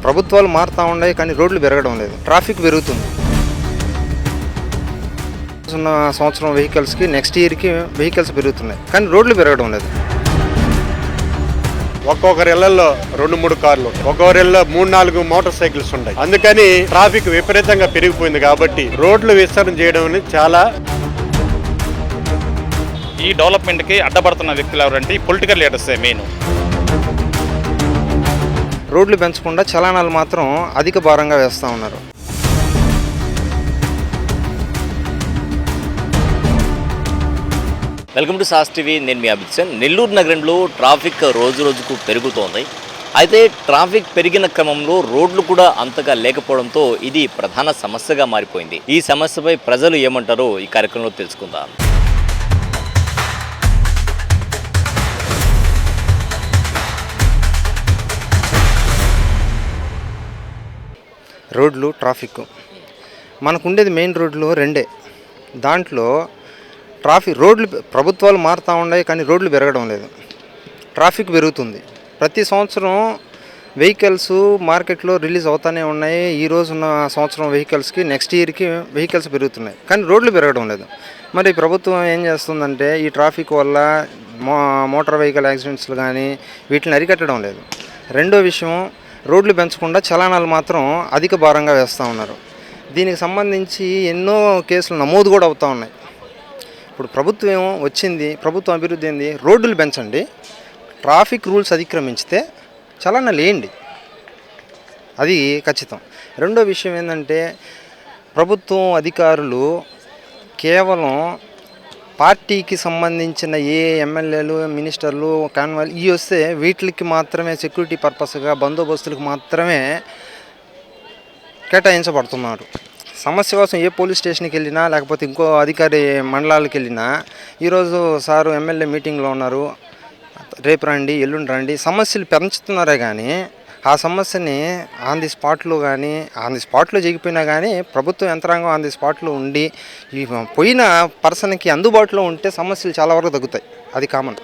ప్రభుత్వాలు మారుతూ ఉన్నాయి కానీ రోడ్లు పెరగడం లేదు, ట్రాఫిక్ పెరుగుతుంది. ఉన్న సంవత్సరం వెహికల్స్కి నెక్స్ట్ ఇయర్కి వెహికల్స్ పెరుగుతున్నాయి కానీ రోడ్లు పెరగడం లేదు. ఒక్కొక్కరి ఇళ్లలో 2-3 కార్లు, ఒక్కొక్కరి ఇళ్లలో 3-4 మోటార్ సైకిల్స్ ఉన్నాయి. అందుకని ట్రాఫిక్ విపరీతంగా పెరిగిపోయింది. కాబట్టి రోడ్లు విస్తరణ చేయడం అనేది చాలా. ఈ డెవలప్మెంట్కి అడ్డపడుతున్న వ్యక్తులు ఎవరంటే ఈ పొలిటికల్ లీడర్సే మెయిన్. రోడ్లు పెంచకుండా చలానాలు మాత్రం అధిక భారంగా వేస్తూ ఉన్నారు. Welcome to sauce TV. నేను మీ అభిషేక్. నెల్లూరు నగరంలో ట్రాఫిక్ రోజు రోజుకు పెరుగుతోంది. అయితే ట్రాఫిక్ పెరిగిన క్రమంలో రోడ్లు కూడా అంతగా లేకపోవడంతో ఇది ప్రధాన సమస్యగా మారిపోయింది. ఈ సమస్యపై ప్రజలు ఏమంటారో ఈ కార్యక్రమంలో తెలుసుకుందాం. రోడ్లు, ట్రాఫిక్ మనకుండేది మెయిన్ రోడ్లు రెండే. దాంట్లో రోడ్లు ప్రభుత్వాలు మారుతూ ఉన్నాయి కానీ రోడ్లు పెరగడం లేదు, ట్రాఫిక్ పెరుగుతుంది. ప్రతి సంవత్సరం వెహికల్స్ మార్కెట్లో రిలీజ్ అవుతూనే ఉన్నాయి. ఈ రోజు ఉన్న సంవత్సరం వెహికల్స్కి నెక్స్ట్ ఇయర్కి వెహికల్స్ పెరుగుతున్నాయి కానీ రోడ్లు పెరగడం లేదు. మరి ప్రభుత్వం ఏం చేస్తుందంటే ఈ ట్రాఫిక్ వల్ల మోటార్ వెహికల్ యాక్సిడెంట్స్లు కానీ వీటిని అరికట్టడం లేదు. రెండో విషయం, రోడ్లు పెంచకుండా చలానాలు మాత్రం అధిక భారంగా వేస్తూ ఉన్నారు. దీనికి సంబంధించి ఎన్నో కేసులు నమోదు కూడా అవుతూ ఉన్నాయి. ఇప్పుడు ప్రభుత్వం వచ్చింది, ప్రభుత్వం అభివృద్ధి ఏంది, రోడ్లు పెంచండి, ట్రాఫిక్ రూల్స్ అతిక్రమించితే చలానాలు వేయండి, అది ఖచ్చితం. రెండో విషయం ఏంటంటే ప్రభుత్వం అధికారులు కేవలం పార్టీకి సంబంధించిన ఏ ఎమ్మెల్యేలు, మినిస్టర్లు, కాన్వాయ్లు ఇవి వస్తే వీటికి మాత్రమే సెక్యూరిటీ పర్పస్గా బందోబస్తులకు మాత్రమే కేటాయించబడుతున్నారు. సమస్య కోసం ఏ పోలీస్ స్టేషన్కి వెళ్ళినా లేకపోతే ఇంకో అధికారి మండలాలకు వెళ్ళినా ఈరోజు సారు ఎమ్మెల్యే మీటింగ్లో ఉన్నారు, రేపు రండి, ఎల్లుండి రండి, సమస్యలు పెంచుతున్నారే కానీ ఆ సమస్యని ఆన్ ది స్పాట్లో జరిగిపోయినా కానీ ప్రభుత్వ యంత్రాంగం ఆన్ ది స్పాట్లో ఉండి ఈ పోయిన పర్సన్కి అందుబాటులో ఉంటే సమస్యలు చాలా వరకు తగ్గుతాయి, అది కామన్.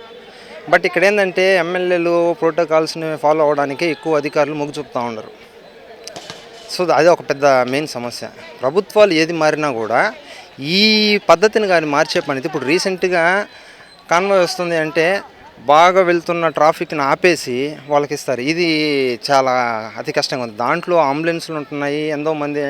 బట్ ఇక్కడ ఏంటంటే ఎమ్మెల్యేలు ప్రోటోకాల్స్ని ఫాలో అవ్వడానికి ఎక్కువ అధికారులు మొగ్గు చూపుతూ ఉండరు. సో అది ఒక పెద్ద మెయిన్ సమస్య. ప్రభుత్వాలు ఏది మారినా కూడా ఈ పద్ధతిని కానీ మార్చే పని. ఇప్పుడు రీసెంట్గా కాన్వాయ్ వస్తుంది అంటే బాగా వెళ్తున్న ట్రాఫిక్ని ఆపేసి వాళ్ళకి ఇస్తారు. ఇది చాలా అతి కష్టంగా ఉంది. దాంట్లో అంబులెన్స్లు ఉంటున్నాయి, ఎంతోమంది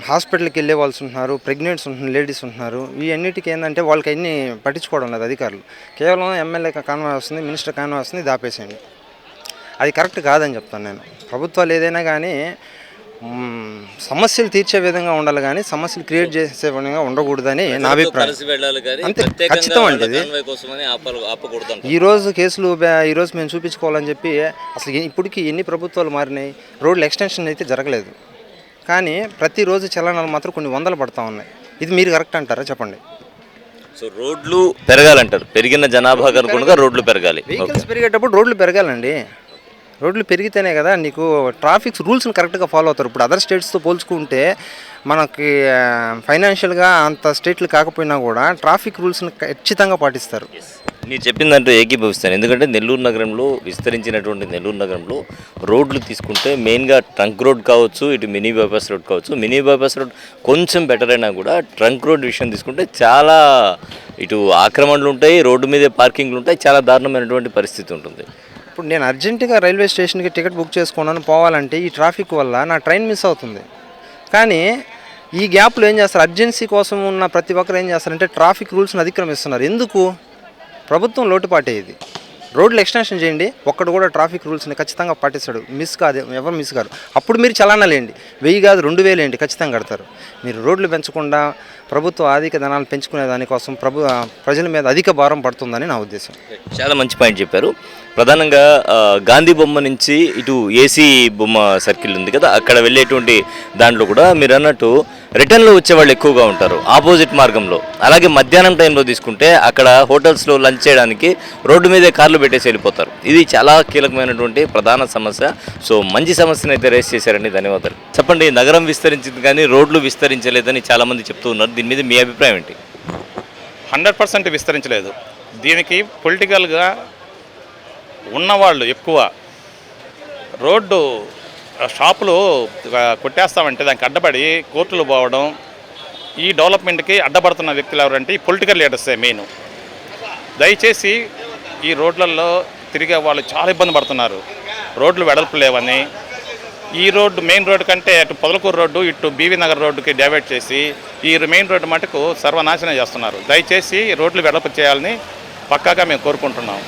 హాస్పిటల్కి వెళ్ళే వాళ్ళు ఉంటున్నారు, ప్రెగ్నెంట్స్ ఉంటున్నారు, లేడీస్ ఉంటున్నారు. ఈ అన్నిటికీ ఏంటంటే వాళ్ళకి అన్నీ పట్టించుకోవడం లేదు అధికారులు. కేవలం ఎమ్మెల్యే కాన్వాయ్ వస్తుంది, మినిస్టర్ కాన్వాయ్ వస్తుంది, ఇది ఆపేసేయండి. అది కరెక్ట్ కాదని చెప్తాను నేను. ప్రభుత్వాలు ఏదైనా కానీ సమస్యలు తీర్చే విధంగా ఉండాలి కానీ సమస్యలు క్రియేట్ చేసే విధంగా ఉండకూడదని నా అభిప్రాయం. అంతే, ఖచ్చితం అండి. ఇది ఈరోజు కేసులు ఈరోజు మేము చూపించుకోవాలని చెప్పి అసలు ఇప్పటికీ ఎన్ని ప్రభుత్వాలు మారినాయి, రోడ్ల ఎక్స్టెన్షన్ అయితే జరగలేదు కానీ ప్రతిరోజు చలనాలు మాత్రం కొన్ని వందలు పడుతూ ఉన్నాయి. ఇది మీరు కరెక్ట్ అంటారా చెప్పండి? సో రోడ్లు పెరగాలంటారు, పెరిగిన జనాభా కనుక రోడ్లు పెరగాలి. వెహికల్స్ పెరిగేటప్పుడు రోడ్లు పెరగాలండి. రోడ్లు పెరిగితేనే కదా నీకు ట్రాఫిక్ రూల్స్ని కరెక్ట్గా ఫాలో అవుతారు. ఇప్పుడు అదర్ స్టేట్స్తో పోల్చుకుంటే మనకి ఫైనాన్షియల్గా అంత స్టేట్లు కాకపోయినా కూడా ట్రాఫిక్ రూల్స్ని ఖచ్చితంగా పాటిస్తారు. మీరు చెప్పిందంటూ ఏకీభవిస్తాను. ఎందుకంటే నెల్లూరు నగరంలో విస్తరించినటువంటి నెల్లూరు నగరంలో రోడ్లు తీసుకుంటే మెయిన్గా ట్రంక్ రోడ్ కావచ్చు, ఇటు మినీ బైపాస్ రోడ్ కావచ్చు. మినీ బైపాస్ రోడ్ కొంచెం బెటర్ అయినా కూడా ట్రంక్ రోడ్ విషయం తీసుకుంటే చాలా ఇటు ఆక్రమణలు ఉంటాయి, రోడ్డు మీదే పార్కింగ్లు ఉంటాయి, చాలా దారుణమైనటువంటి పరిస్థితి ఉంటుంది. ఇప్పుడు నేను అర్జెంటుగా రైల్వే స్టేషన్కి టికెట్ బుక్ చేసుకున్నాను పోవాలంటే ఈ ట్రాఫిక్ వల్ల నా ట్రైన్ మిస్ అవుతుంది. కానీ ఈ గ్యాప్లో ఏం చేస్తారు, అర్జెన్సీ కోసం ఉన్న ప్రతి ఒక్కరు ఏం చేస్తారంటే ట్రాఫిక్ రూల్స్ని అతిక్రమిస్తున్నారు. ఎందుకు? ప్రభుత్వం లోటుపాటే ఇది. రోడ్లు ఎక్స్టెన్షన్ చేయండి, ఒక్కడు కూడా ట్రాఫిక్ రూల్స్ని ఖచ్చితంగా పాటిస్తాడు, మిస్ కాదు, ఎవరు మిస్ కాదు. అప్పుడు మీరు చలానాలు వేయండి, 1000 కాదు 2000 వేయండి, ఖచ్చితంగా కడతారు. మీరు రోడ్లు పెంచకుండా ప్రభుత్వ ఆర్థిక ధనాలు పెంచుకునే దానికోసం ప్రజల మీద అధిక భారం పడుతుందని నా ఉద్దేశం. చాలా మంచి పాయింట్ చెప్పారు. ప్రధానంగా గాంధీ బొమ్మ నుంచి ఇటు ఏసీ బొమ్మ సర్కిల్ ఉంది కదా, అక్కడ వెళ్ళేటువంటి దాంట్లో కూడా మీరు అన్నట్టు రిటర్న్లో వచ్చేవాళ్ళు ఎక్కువగా ఉంటారు ఆపోజిట్ మార్గంలో. అలాగే మధ్యాహ్నం టైంలో తీసుకుంటే అక్కడ హోటల్స్లో లంచ్ చేయడానికి రోడ్డు మీదే కార్లు పెట్టేసి వెళ్ళిపోతారు. ఇది చాలా కీలకమైనటువంటి ప్రధాన సమస్య. సో మంచి సమస్యను అయితే రేస్ చేశారండి, ధన్యవాదాలు. చెప్పండి, నగరం విస్తరించింది కానీ రోడ్లు విస్తరించలేదని చాలామంది చెప్తూ ఉన్నారు. దీని మీద మీ అభిప్రాయం ఏంటి? 100% విస్తరించలేదు. దీనికి పొలిటికల్గా ఉన్నవాళ్ళు ఎక్కువ రోడ్డు షాపులు కొట్టేస్తామంటే దానికి అడ్డపడి కోర్టులు పోవడం, ఈ డెవలప్మెంట్కి అడ్డపడుతున్న వ్యక్తులు ఎవరంటే ఈ పొలిటికల్ లీడర్సే మెయిన్. దయచేసి ఈ రోడ్లలో తిరిగే వాళ్ళు చాలా ఇబ్బంది పడుతున్నారు. రోడ్లు వెడల్పు లేవని, ఈ రోడ్డు మెయిన్ రోడ్డు కంటే అటు పొదలకూరు రోడ్డు ఇటు బీవీ నగర్ రోడ్డుకి డైవర్ట్ చేసి ఈ మెయిన్ రోడ్డు మటుకు సర్వనాశనం చేస్తున్నారు. దయచేసి రోడ్లు వెడల్పు చేయాలని పక్కాగా మేము కోరుకుంటున్నాం.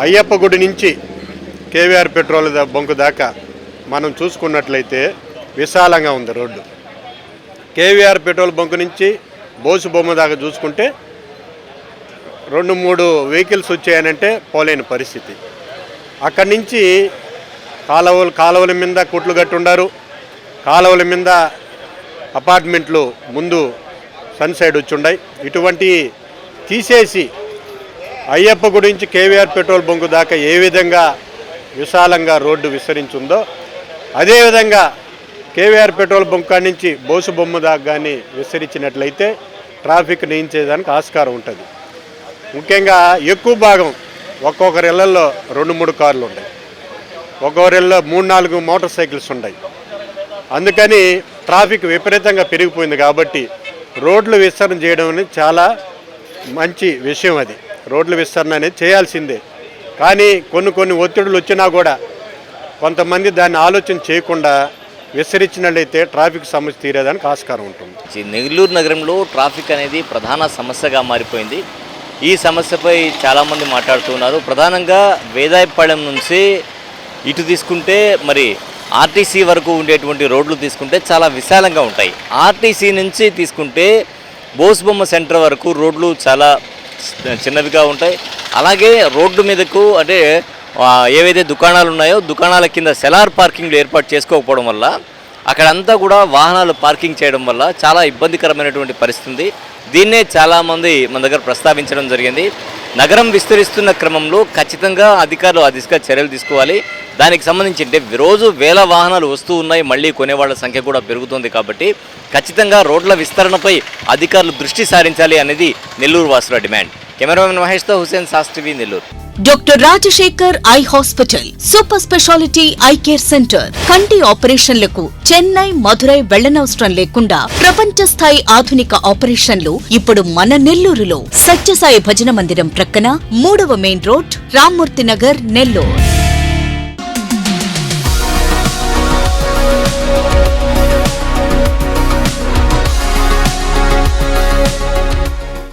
అయ్యప్ప గుడి నుంచి కేవీఆర్ పెట్రోల్ బంకు దాకా మనం చూసుకున్నట్లయితే విశాలంగా ఉంది రోడ్డు. కేవీఆర్ పెట్రోల్ బంకు నుంచి బోసు బొమ్మ దాకా చూసుకుంటే 2-3 వెహికల్స్ వచ్చాయనంటే పోలేని పరిస్థితి. అక్కడి నుంచి కాలువల మీద కొట్లు కట్టుండారు, కాలువల మీద అపార్ట్మెంట్లు ముందు సన్ సైడ్ వచ్చుండాయి. ఇటువంటి తీసేసి అయ్యప్ప గుడి నుంచి కేవీఆర్ పెట్రోల్ బంకు దాకా ఏ విధంగా విశాలంగా రోడ్డు విస్తరించుందో అదేవిధంగా కేవీఆర్ పెట్రోల్ బంక్ కాడి నుంచి బోసు బొమ్మ దాకా కానీ విస్తరించినట్లయితే ట్రాఫిక్ నియంత్రించడానికి ఆస్కారం ఉంటుంది. ముఖ్యంగా ఎక్కువ భాగం ఒక్కొక్కరి ఇళ్లలో 2-3 కార్లు ఉన్నాయి, ఒక్కొక్కరి ఇళ్ళలో 3-4 మోటార్ సైకిల్స్ ఉన్నాయి. అందుకని ట్రాఫిక్ విపరీతంగా పెరిగిపోయింది. కాబట్టి రోడ్లు విస్తరణ చేయడం అనేది చాలా మంచి విషయం. అది రోడ్ల విస్తరణ అనేది చేయాల్సిందే. కానీ కొన్ని ఒత్తిడులు వచ్చినా కూడా కొంతమంది దాన్ని ఆలోచన చేయకుండా విస్తరించినట్లయితే ట్రాఫిక్ సమస్య తీరేదానికి ఆస్కారం ఉంటుంది. నెల్లూరు నగరంలో ట్రాఫిక్ అనేది ప్రధాన సమస్యగా మారిపోయింది. ఈ సమస్యపై చాలామంది మాట్లాడుతున్నారు. ప్రధానంగా వేదాయపాళెం నుంచి ఇటు తీసుకుంటే మరి ఆర్టీసీ వరకు ఉండేటువంటి రోడ్లు తీసుకుంటే చాలా విశాలంగా ఉంటాయి. ఆర్టీసీ నుంచి తీసుకుంటే బోస్బొమ్మ సెంటర్ వరకు రోడ్లు చాలా చిన్నవిగా ఉంటాయి. అలాగే రోడ్డు మీదకు అంటే ఏవైతే దుకాణాలు ఉన్నాయో దుకాణాల కింద సెలార్ పార్కింగ్లు ఏర్పాటు చేసుకోకపోవడం వల్ల అక్కడంతా కూడా వాహనాలు పార్కింగ్ చేయడం వల్ల చాలా ఇబ్బందికరమైనటువంటి పరిస్థితి ఉంది. దీన్నే చాలామంది మన దగ్గర ప్రస్తావించడం జరిగింది. నగరం విస్తరిస్తున్న క్రమంలో ఖచ్చితంగా అధికారులు ఆ దిశగా చర్యలు తీసుకోవాలి. దానికి సంబంధించి అంటే రోజు వేల వాహనాలు వస్తూ ఉన్నాయి, మళ్ళీ కొనేవాళ్ళ సంఖ్య కూడా పెరుగుతుంది. కాబట్టి ఖచ్చితంగా రోడ్ల విస్తరణపై అధికారులు దృష్టి సారించాలి అనేది నెల్లూరు వాసుల డిమాండ్. కెమెరామెన్ మహేష్తో హుసేన్, సాస్ TV, Nellore. Doctor Rajasekhar eye hospital super speciality eye care centre. కంటి ఆపరేషన్లకు చెన్నై, మధురై వెళ్లనవసరం లేకుండా ప్రపంచ స్థాయి ఆధునిక ఆపరేషన్లు ఇప్పుడు మన నెల్లూరులో. సత్యసాయి భజన మందిరం ప్రక్కన 3వ మెయిన్ రోడ్, రామ్మూర్తి నగర్, నెల్లూరు.